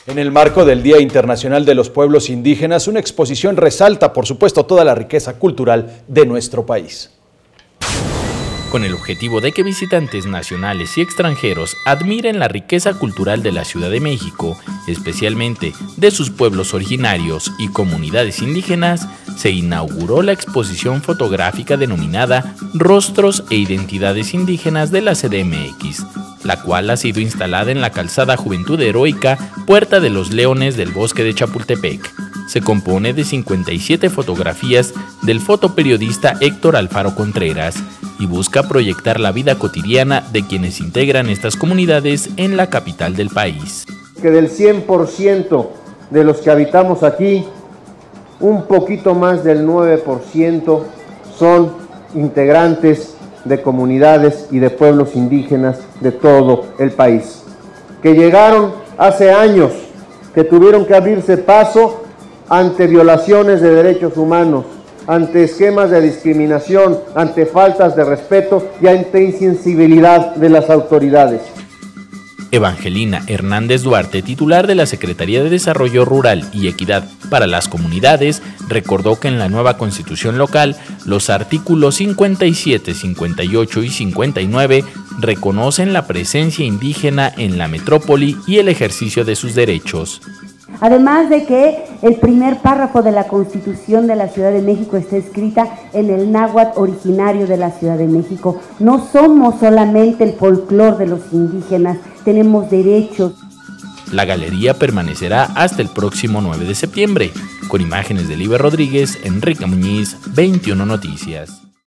En el marco del Día Internacional de los Pueblos Indígenas, una exposición resalta, por supuesto, toda la riqueza cultural de nuestro país. Con el objetivo de que visitantes nacionales y extranjeros admiren la riqueza cultural de la Ciudad de México, especialmente de sus pueblos originarios y comunidades indígenas, se inauguró la exposición fotográfica denominada Rostros e Identidades Indígenas de la CDMX, la cual ha sido instalada en la calzada Juventud Heroica, Puerta de los Leones del Bosque de Chapultepec. Se compone de 57 fotografías del fotoperiodista Héctor Alfaro Contreras y busca proyectar la vida cotidiana de quienes integran estas comunidades en la capital del país. Que del 100% de los que habitamos aquí, un poquito más del 9% son integrantes de comunidades y de pueblos indígenas de todo el país, que llegaron hace años, que tuvieron que abrirse paso ante violaciones de derechos humanos, ante esquemas de discriminación, ante faltas de respeto y ante insensibilidad de las autoridades. Evangelina Hernández Duarte, titular de la Secretaría de Desarrollo Rural y Equidad para las Comunidades, recordó que en la nueva Constitución local, los artículos 57, 58 y 59 reconocen la presencia indígena en la metrópoli y el ejercicio de sus derechos. Además de que el primer párrafo de la Constitución de la Ciudad de México está escrita en el náhuatl originario de la Ciudad de México. No somos solamente el folclor de los indígenas, tenemos derechos. La galería permanecerá hasta el próximo 9 de septiembre. Con imágenes de Liber Rodríguez, Enrique Muñiz, 21 Noticias.